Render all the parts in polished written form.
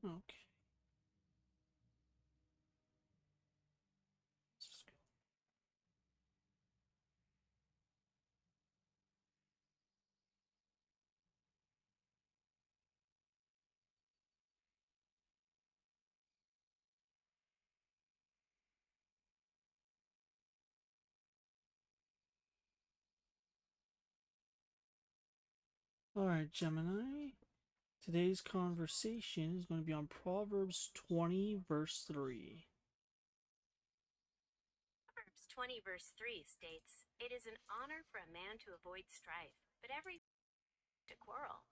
Okay. Let's go. All right, Gemini. Today's conversation is going to be on Proverbs 20, verse 3. Proverbs 20, verse 3 states, "It is an honor for a man to avoid strife, but every to quarrel."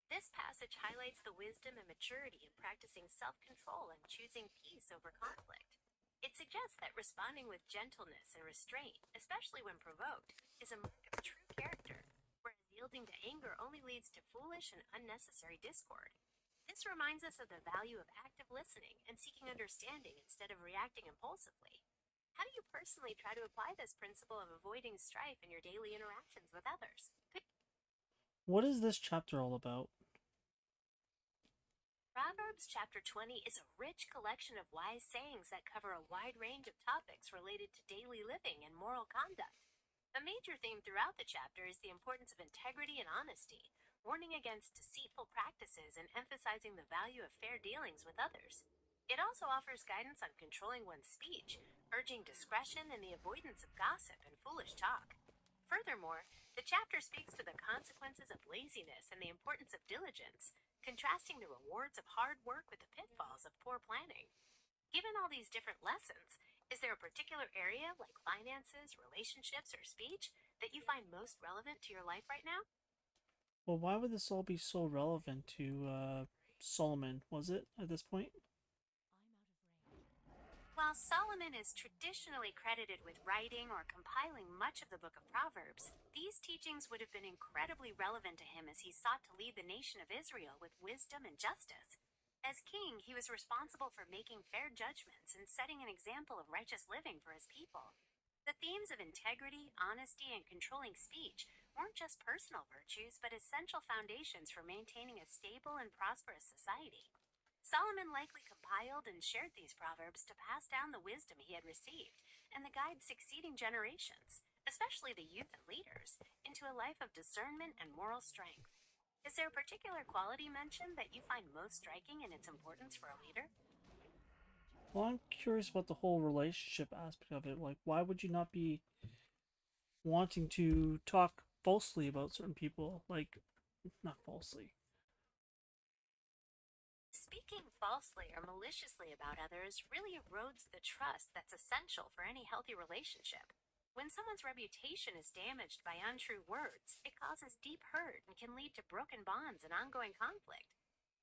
This passage highlights the wisdom and maturity in practicing self control and choosing peace over conflict. It suggests that responding with gentleness and restraint, especially when provoked, is a mark of true character, whereas yielding to anger only leads to foolish and unnecessary discord. This reminds us of the value of active listening and seeking understanding instead of reacting impulsively. How do you personally try to apply this principle of avoiding strife in your daily interactions with others? What is this chapter all about? Proverbs chapter 20 is a rich collection of wise sayings that cover a wide range of topics related to daily living and moral conduct. A major theme throughout the chapter is the importance of integrity and honesty, warning against deceitful practices and emphasizing the value of fair dealings with others. It also offers guidance on controlling one's speech, urging discretion and the avoidance of gossip and foolish talk. Furthermore, the chapter speaks to the consequences of laziness and the importance of diligence, contrasting the rewards of hard work with the pitfalls of poor planning. Given all these different lessons, is there a particular area like finances, relationships, or speech that you find most relevant to your life right now? Well, why would this all be so relevant to Solomon, was it, at this point? While Solomon is traditionally credited with writing or compiling much of the book of Proverbs, these teachings would have been incredibly relevant to him as he sought to lead the nation of Israel with wisdom and justice. As king, he was responsible for making fair judgments and setting an example of righteous living for his people. The themes of integrity, honesty, and controlling speech weren't just personal virtues, but essential foundations for maintaining a stable and prosperous society. Solomon likely compiled and shared these proverbs to pass down the wisdom he had received and to guide succeeding generations, especially the youth and leaders, into a life of discernment and moral strength. Is there a particular quality mentioned that you find most striking in its importance for a leader? Well, I'm curious about the whole relationship aspect of it. Like, why would you not be wanting to talk falsely about certain people? Like, not falsely. Speaking falsely or maliciously about others really erodes the trust that's essential for any healthy relationship. When someone's reputation is damaged by untrue words, it causes deep hurt and can lead to broken bonds and ongoing conflict.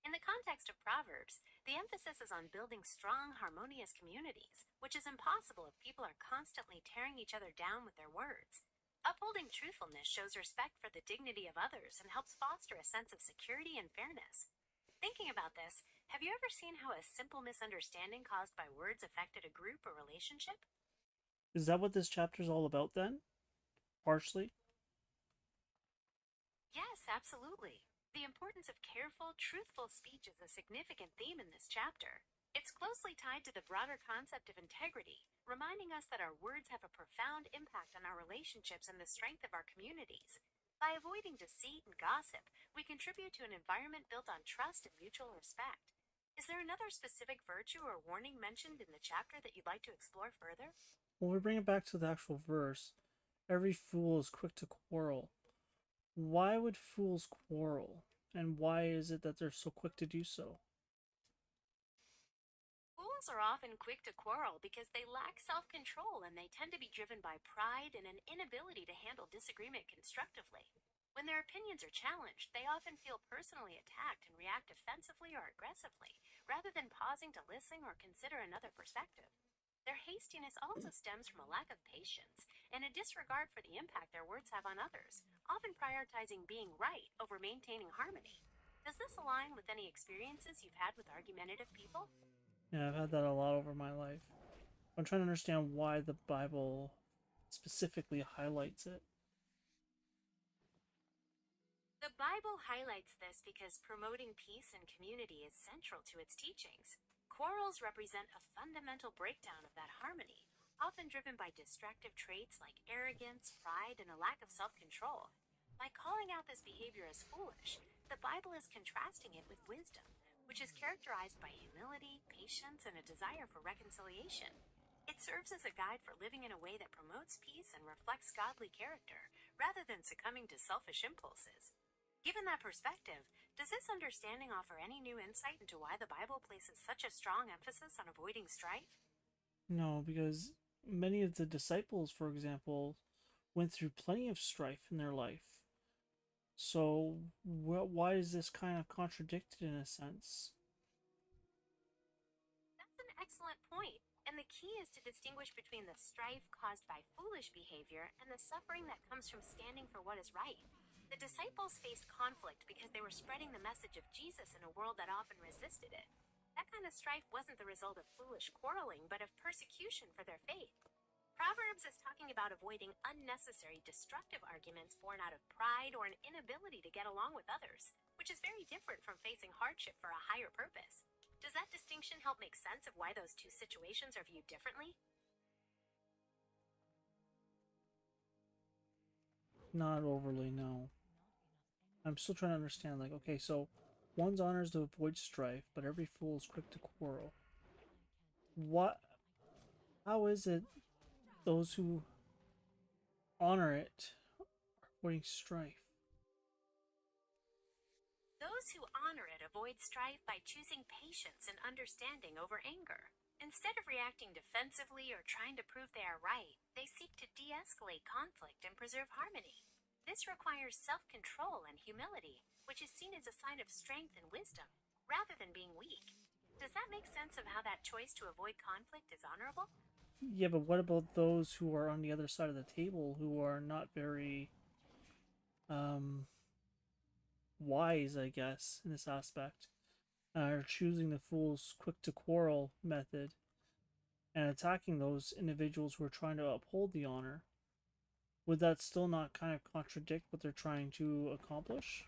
In the context of Proverbs, the emphasis is on building strong, harmonious communities, which is impossible if people are constantly tearing each other down with their words. Upholding truthfulness shows respect for the dignity of others and helps foster a sense of security and fairness. Thinking about this, have you ever seen how a simple misunderstanding caused by words affected a group or relationship? Is that what this chapter is all about then? Partially? Yes, absolutely. The importance of careful, truthful speech is a significant theme in this chapter. It's closely tied to the broader concept of integrity, reminding us that our words have a profound impact on our relationships and the strength of our communities. By avoiding deceit and gossip, we contribute to an environment built on trust and mutual respect. Is there another specific virtue or warning mentioned in the chapter that you'd like to explore further? When we bring it back to the actual verse, every fool is quick to quarrel. Why would fools quarrel? And why is it that they're so quick to do so? Fools are often quick to quarrel because they lack self control and they tend to be driven by pride and an inability to handle disagreement constructively. When their opinions are challenged, they often feel personally attacked and react offensively or aggressively, rather than pausing to listen or consider another perspective. Their hastiness also stems from a lack of patience and a disregard for the impact their words have on others, often prioritizing being right over maintaining harmony. Does this align with any experiences you've had with argumentative people? Yeah, I've had that a lot over my life. I'm trying to understand why the Bible specifically highlights it. The The Bible highlights this because promoting peace and community is central to its teachings. Quarrels represent a fundamental breakdown of that harmony, often driven by destructive traits like arrogance, pride, and a lack of self control. By calling out this behavior as foolish, the Bible is contrasting it with wisdom, which is characterized by humility, patience, and a desire for reconciliation. It serves as a guide for living in a way that promotes peace and reflects godly character, rather than succumbing to selfish impulses. Given that perspective, does this understanding offer any new insight into why the Bible places such a strong emphasis on avoiding strife? No, because many of the disciples, for example, went through plenty of strife in their life. So, why is this kind of contradicted in a sense? That's an excellent point, and the key is to distinguish between the strife caused by foolish behavior and the suffering that comes from standing for what is right. The disciples faced conflict because they were spreading the message of Jesus in a world that often resisted it. That kind of strife wasn't the result of foolish quarreling, but of persecution for their faith. Proverbs is talking about avoiding unnecessary destructive arguments born out of pride or an inability to get along with others, which is very different from facing hardship for a higher purpose. Does that distinction help make sense of why those two situations are viewed differently? Not overly, no. I'm still trying to understand, like, okay, so one's honor is to avoid strife, but every fool is quick to quarrel. What? How is it those who honor it are avoiding strife? Those who honor it avoid strife by choosing patience and understanding over anger. Instead of reacting defensively or trying to prove they are right, they seek to de escalate conflict and preserve harmony. This requires self control and humility, which is seen as a sign of strength and wisdom, rather than being weak. Does that make sense of how that choice to avoid conflict is honorable? Yeah, but what about those who are on the other side of the table who are not very um wise, I guess, in this aspect? Are choosing the fool's quick to quarrel method and attacking those individuals who are trying to uphold the honor. Would that still not kind of contradict what they're trying to accomplish?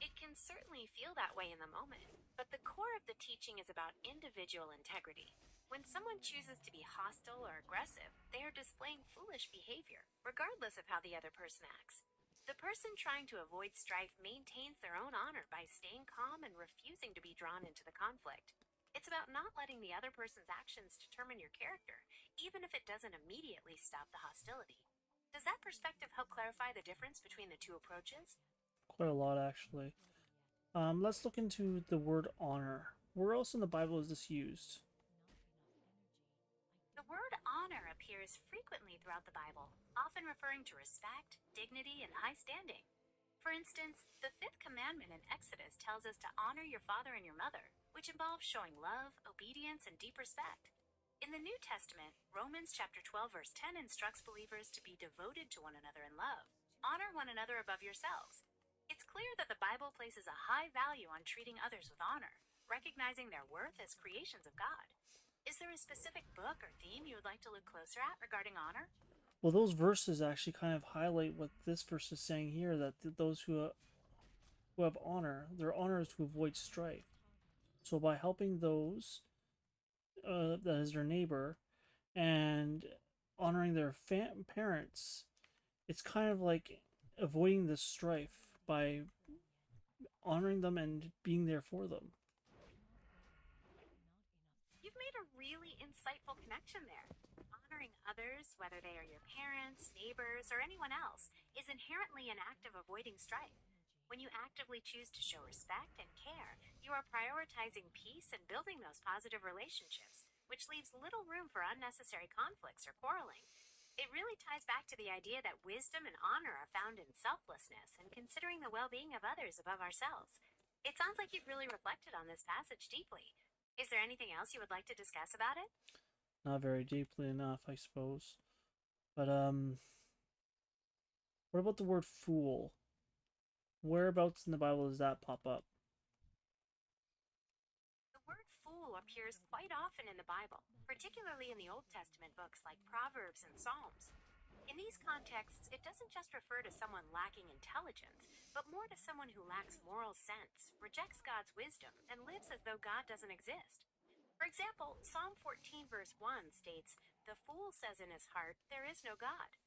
It can certainly feel that way in the moment, but the core of the teaching is about individual integrity. When someone chooses to be hostile or aggressive, they are displaying foolish behavior, regardless of how the other person acts. The person trying to avoid strife maintains their own honor by staying calm and refusing to be drawn into the conflict. It's about not letting the other person's actions determine your character, even if it doesn't immediately stop the hostility. Does that perspective help clarify the difference between the two approaches? Quite a lot, actually. Let's look into the word honor. Where else in the Bible is this used? The word honor appears frequently throughout the Bible, often referring to respect, dignity, and high standing. For instance, the fifth commandment in Exodus tells us to honor your father and your mother, which involves showing love, obedience, and deep respect. In the New Testament, Romans chapter 12 verse 10 instructs believers to be devoted to one another in love. Honor one another above yourselves. It's clear that the Bible places a high value on treating others with honor, recognizing their worth as creations of God. Is there a specific book or theme you would like to look closer at regarding honor? Well, those verses actually kind of highlight what this verse is saying here, that those who have honor, their honor is to avoid strife. So by helping those that is their neighbor and honoring their parents, it's kind of like avoiding the strife by honoring them and being there for them. You've made a really insightful connection there. Honoring others, whether they are your parents, neighbors, or anyone else, is inherently an act of avoiding strife. When you actively choose to show respect and care, you are prioritizing peace and building those positive relationships, which leaves little room for unnecessary conflicts or quarreling. It really ties back to the idea that wisdom and honor are found in selflessness and considering the well being of others above ourselves. It sounds like you've really reflected on this passage deeply. Is there anything else you would like to discuss about it? Not very deeply enough, I suppose. But what about the word fool? Whereabouts in the Bible does that pop up? The word fool appears quite often in the Bible, particularly in the Old Testament books like Proverbs and Psalms. In these contexts, it doesn't just refer to someone lacking intelligence, but more to someone who lacks moral sense, rejects God's wisdom, and lives as though God doesn't exist. For example, Psalm 14, verse 1 states, "The fool says in his heart, 'There is no God.'"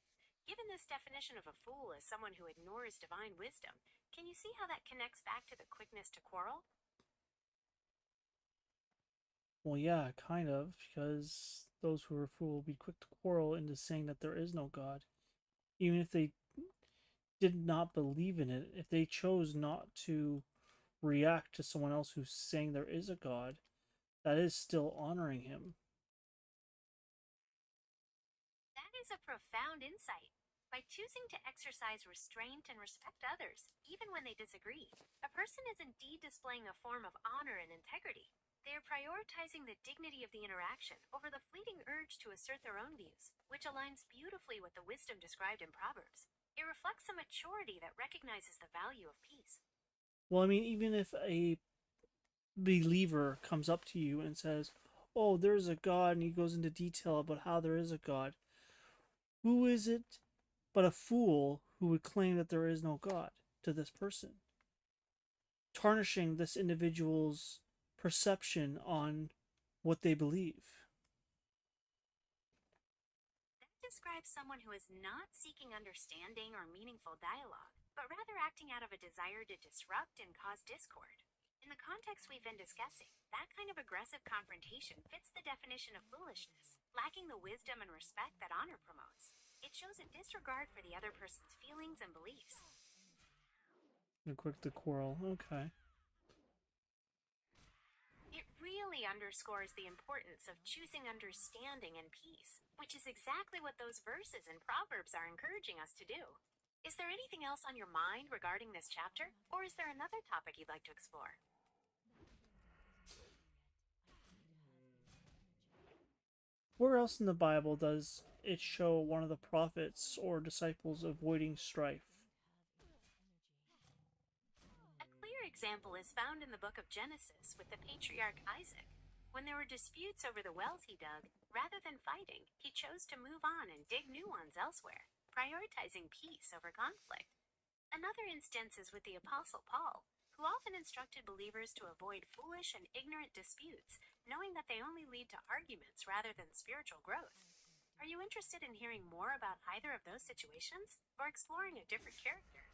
Given this definition of a fool as someone who ignores divine wisdom, can you see how that connects back to the quickness to quarrel? Well, yeah, kind of, because those who are fool will be quick to quarrel into saying that there is no God, even if they did not believe in it. If they chose not to react to someone else who's saying there is a God, that is still honoring him. That is a profound insight. By choosing to exercise restraint and respect others, even when they disagree, a person is indeed displaying a form of honor and integrity. They are prioritizing the dignity of the interaction over the fleeting urge to assert their own views, which aligns beautifully with the wisdom described in Proverbs. It reflects a maturity that recognizes the value of peace. Well, I mean, even if a believer comes up to you and says, "Oh, there's a God," and he goes into detail about how there is a God, who is it but a fool who would claim that there is no God to this person, tarnishing this individual's perception on what they believe? That describes someone who is not seeking understanding or meaningful dialogue, but rather acting out of a desire to disrupt and cause discord. In the context we've been discussing, that kind of aggressive confrontation fits the definition of foolishness, lacking the wisdom and respect that honor promotes. It shows a disregard for the other person's feelings and beliefs. They're quick to quarrel. Okay. It really underscores the importance of choosing understanding and peace, which is exactly what those verses in Proverbs are encouraging us to do. Is there anything else on your mind regarding this chapter, or is there another topic you'd like to explore? Where else in the Bible does it show one of the prophets or disciples avoiding strife? A clear example is found in the book of Genesis with the patriarch Isaac. When there were disputes over the wells he dug, rather than fighting, he chose to move on and dig new ones elsewhere, prioritizing peace over conflict. Another instance is with the Apostle Paul, who often instructed believers to avoid foolish and ignorant disputes, knowing that they only lead to arguments rather than spiritual growth. Are you interested in hearing more about either of those situations, or exploring a different character?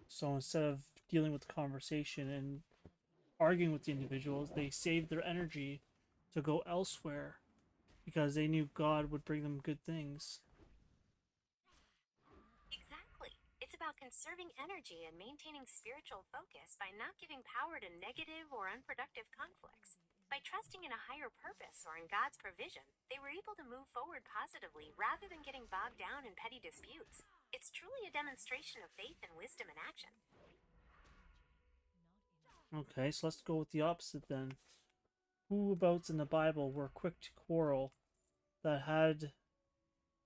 So instead of dealing with the conversation and arguing with the individuals, they saved their energy to go elsewhere because they knew God would bring them good things. Exactly. It's about conserving energy and maintaining spiritual focus by not giving power to negative or unproductive conflicts. By trusting in a higher purpose or in God's provision, they were able to move forward positively rather than getting bogged down in petty disputes. It's truly a demonstration of faith and wisdom in action. Okay, so let's go with the opposite then. Who abouts in the Bible were quick to quarrel that had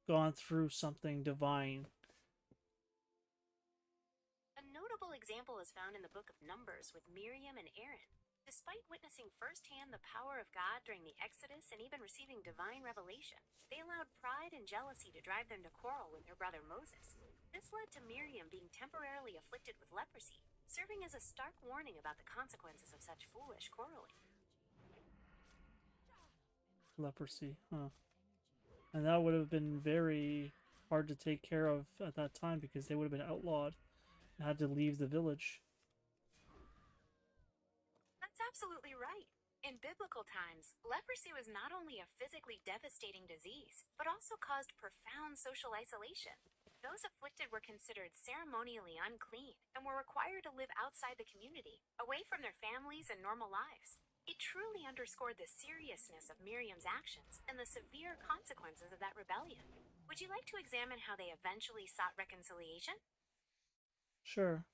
gone through something divine? A notable example is found in the book of Numbers with Miriam and Aaron. Despite witnessing firsthand the power of God during the Exodus and even receiving divine revelation, they allowed pride and jealousy to drive them to quarrel with their brother Moses. This led to Miriam being temporarily afflicted with leprosy, serving as a stark warning about the consequences of such foolish quarreling. Leprosy, huh? And that would have been very hard to take care of at that time because they would have been outlawed and had to leave the village. That's absolutely right. In biblical times, leprosy was not only a physically devastating disease, but also caused profound social isolation. Those afflicted were considered ceremonially unclean and were required to live outside the community, away from their families and normal lives. It truly underscored the seriousness of Miriam's actions and the severe consequences of that rebellion. Would you like to examine how they eventually sought reconciliation? Sure.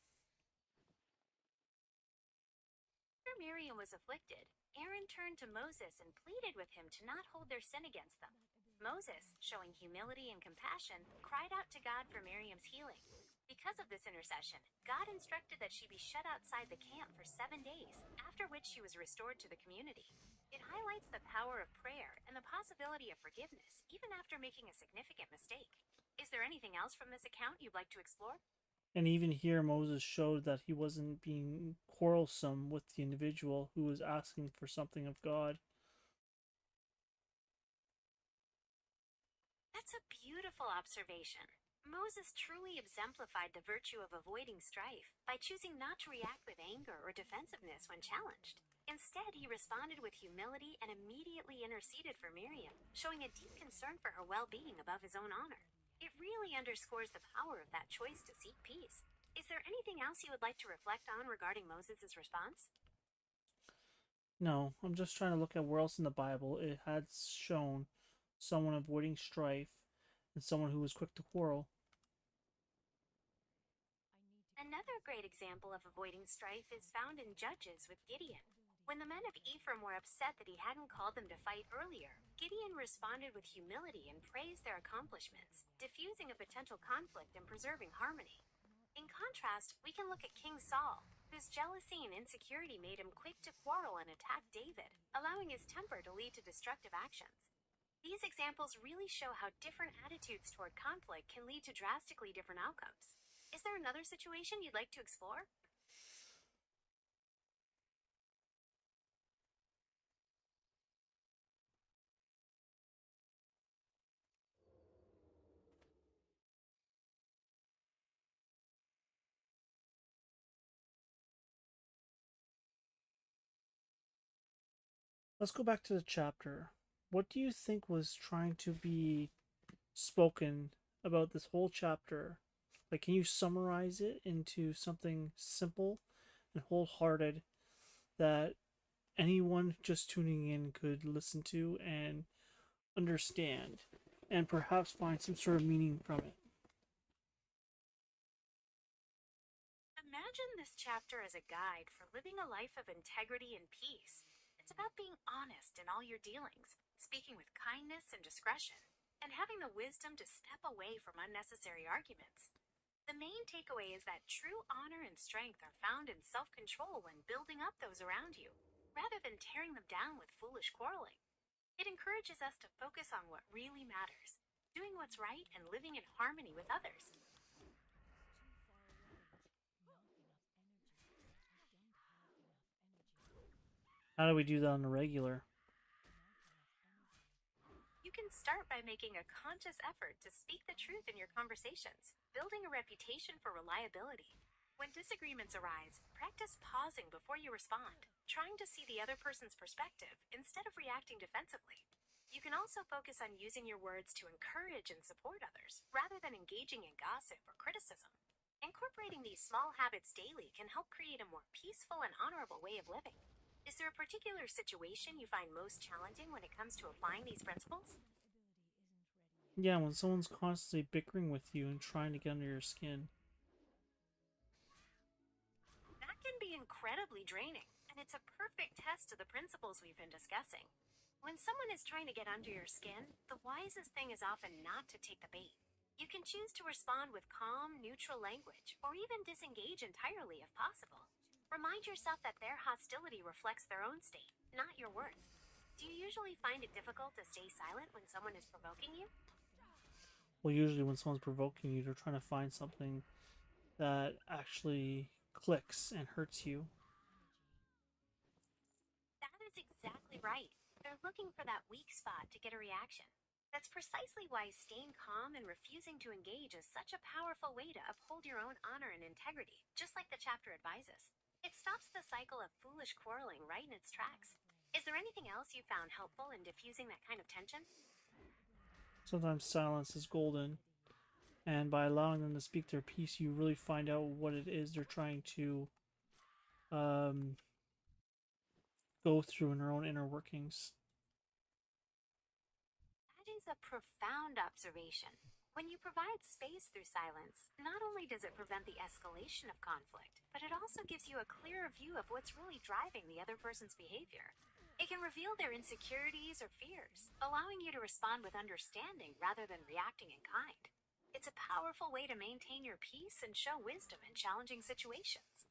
After Miriam was afflicted, Aaron turned to Moses and pleaded with him to not hold their sin against them. Moses, showing humility and compassion, cried out to God for Miriam's healing. Because of this intercession, God instructed that she be shut outside the camp for 7 days, after which she was restored to the community. It highlights the power of prayer and the possibility of forgiveness, even after making a significant mistake. Is there anything else from this account you'd like to explore? And even here, Moses showed that he wasn't being quarrelsome with the individual who was asking for something of God. That's a beautiful observation. Moses truly exemplified the virtue of avoiding strife by choosing not to react with anger or defensiveness when challenged. Instead, he responded with humility and immediately interceded for Miriam, showing a deep concern for her well being above his own honor. It really underscores the power of that choice to seek peace. Is there anything else you would like to reflect on regarding Moses' response? No, I'm just trying to look at where else in the Bible it had shown someone avoiding strife and someone who was quick to quarrel. Another great example of avoiding strife is found in Judges with Gideon. When the men of Ephraim were upset that he hadn't called them to fight earlier, Gideon responded with humility and praised their accomplishments, diffusing a potential conflict and preserving harmony. In contrast, we can look at King Saul, whose jealousy and insecurity made him quick to quarrel and attack David, allowing his temper to lead to destructive actions. These examples really show how different attitudes toward conflict can lead to drastically different outcomes. Is there another situation you'd like to explore? Let's go back to the chapter. What do you think was trying to be spoken about this whole chapter? Like, can you summarize it into something simple and wholehearted that anyone just tuning in could listen to and understand and perhaps find some sort of meaning from it? Imagine this chapter as a guide for living a life of integrity and peace. It's about being honest in all your dealings, speaking with kindness and discretion, and having the wisdom to step away from unnecessary arguments. The main takeaway is that true honor and strength are found in self control when building up those around you, rather than tearing them down with foolish quarreling. It encourages us to focus on what really matters, doing what's right and living in harmony with others. How do we do that on the regular? You can start by making a conscious effort to speak the truth in your conversations, building a reputation for reliability. When disagreements arise, practice pausing before you respond, trying to see the other person's perspective instead of reacting defensively. You can also focus on using your words to encourage and support others, rather than engaging in gossip or criticism. Incorporating these small habits daily can help create a more peaceful and honorable way of living. Is there a particular situation you find most challenging when it comes to applying these principles? Yeah, when someone's constantly bickering with you and trying to get under your skin. That can be incredibly draining, and it's a perfect test of the principles we've been discussing. When someone is trying to get under your skin, the wisest thing is often not to take the bait. You can choose to respond with calm, neutral language, or even disengage entirely if possible. Remind yourself that their hostility reflects their own state, not your worth. Do you usually find it difficult to stay silent when someone is provoking you? Well, usually when someone's provoking you, they're trying to find something that actually clicks and hurts you. That is exactly right. They're looking for that weak spot to get a reaction. That's precisely why staying calm and refusing to engage is such a powerful way to uphold your own honor and integrity, just like the chapter advises. It stops the cycle of foolish quarreling right in its tracks. Is there anything else you found helpful in diffusing that kind of tension? Sometimes silence is golden, and by allowing them to speak their piece, you really find out what it is they're trying to um, go through in their own inner workings. That is a profound observation. When you provide space through silence, not only does it prevent the escalation of conflict, but it also gives you a clearer view of what's really driving the other person's behavior. It can reveal their insecurities or fears, allowing you to respond with understanding rather than reacting in kind. It's a powerful way to maintain your peace and show wisdom in challenging situations.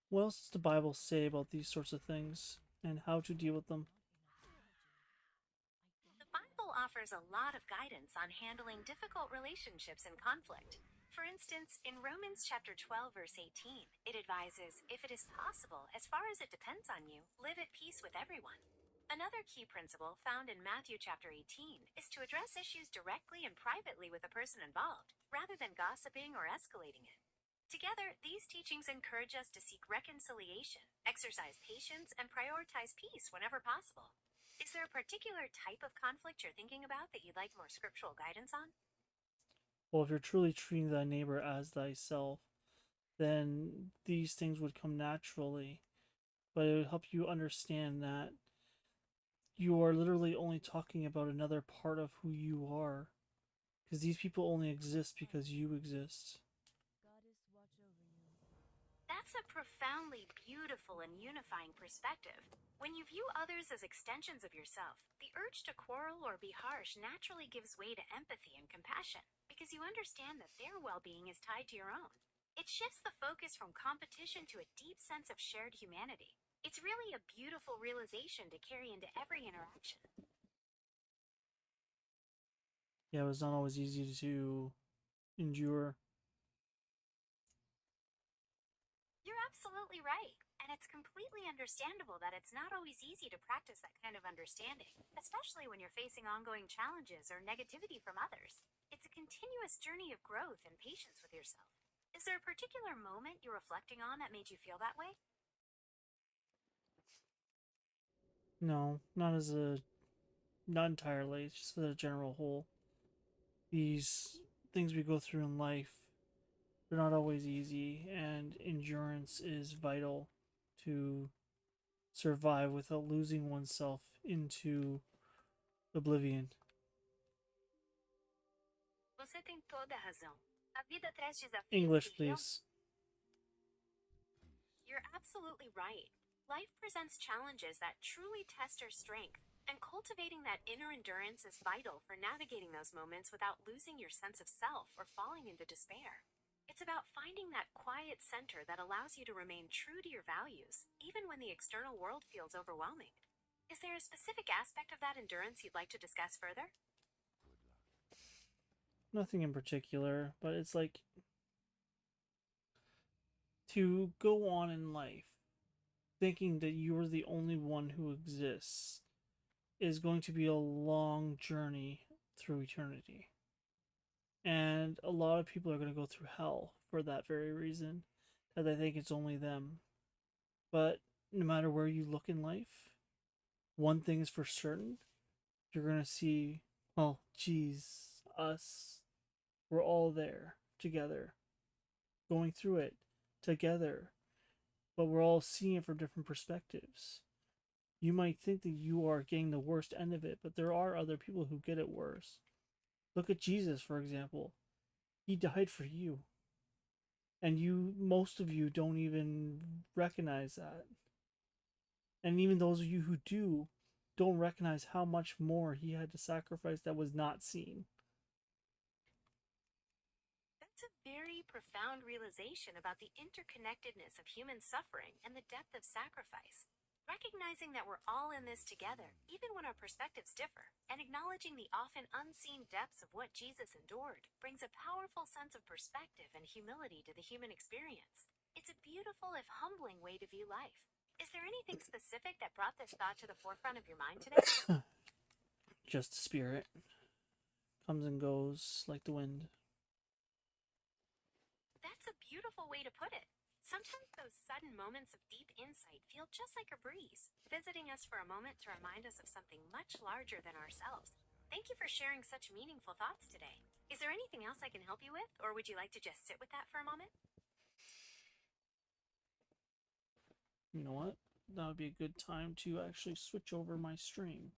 What else does the Bible say about these sorts of things and how to deal with them? The Bible offers a lot of guidance on handling difficult relationships and conflict. For instance, in Romans chapter 12 verse 18, it advises, if it is possible, as far as it depends on you, live at peace with everyone. Another key principle found in Matthew chapter 18 is to address issues directly and privately with the person involved, rather than gossiping or escalating it. Together, these teachings encourage us to seek reconciliation, exercise patience, and prioritize peace whenever possible. Is there a particular type of conflict you're thinking about that you'd like more scriptural guidance on? Well, if you're truly treating thy neighbor as thyself, then these things would come naturally. But it would help you understand that you are literally only talking about another part of who you are. Because these people only exist because you exist. That's a profoundly beautiful and unifying perspective. When you view others as extensions of yourself, the urge to quarrel or be harsh naturally gives way to empathy and compassion because you understand that their well being is tied to your own. It shifts the focus from competition to a deep sense of shared humanity. It's really a beautiful realization to carry into every interaction. Yeah, it was not always easy to endure. You're absolutely right. And it's completely understandable that it's not always easy to practice that kind of understanding, especially when you're facing ongoing challenges or negativity from others. It's a continuous journey of growth and patience with yourself. Is there a particular moment you're reflecting on that made you feel that way? No, not entirely. It's just as a general whole. These things we go through in life, they're not always easy, and endurance is vital to survive without losing oneself into oblivion. Você tem toda a razão. A vida traz desafios que English, realmente. please. You're absolutely right. Life presents challenges that truly test our strength, and cultivating that inner endurance is vital for navigating those moments without losing your sense of self or falling into despair. It's about finding that quiet center that allows you to remain true to your values, even when the external world feels overwhelming. Is there a specific aspect of that endurance you'd like to discuss further? Nothing in particular, but it's like to go on in life thinking that you are the only one who exists is going to be a long journey through eternity. And a lot of people are going to go through hell for that very reason, that they think it's only them. But no matter where you look in life, one thing is for certain, you're going to see, well, geez, us, we're all there together, going through it together, but we're all seeing it from different perspectives. You might think that you are getting the worst end of it, but there are other people who get it worse. Look at Jesus, for example. He died for you. And most of you don't even recognize that. And even those of you who do, don't recognize how much more he had to sacrifice that was not seen. That's a very profound realization about the interconnectedness of human suffering and the depth of sacrifice. Recognizing that we're all in this together, even when our perspectives differ, and acknowledging the often unseen depths of what Jesus endured brings a powerful sense of perspective and humility to the human experience. It's a beautiful, if humbling, way to view life. Is there anything specific that brought this thought to the forefront of your mind today? Just spirit comes and goes like the wind. That's a beautiful way to put it. Sometimes those sudden moments of deep insight feel just like a breeze, visiting us for a moment to remind us of something much larger than ourselves. Thank you for sharing such meaningful thoughts today. Is there anything else I can help you with, or would you like to just sit with that for a moment? You know what? That would be a good time to actually switch over my stream.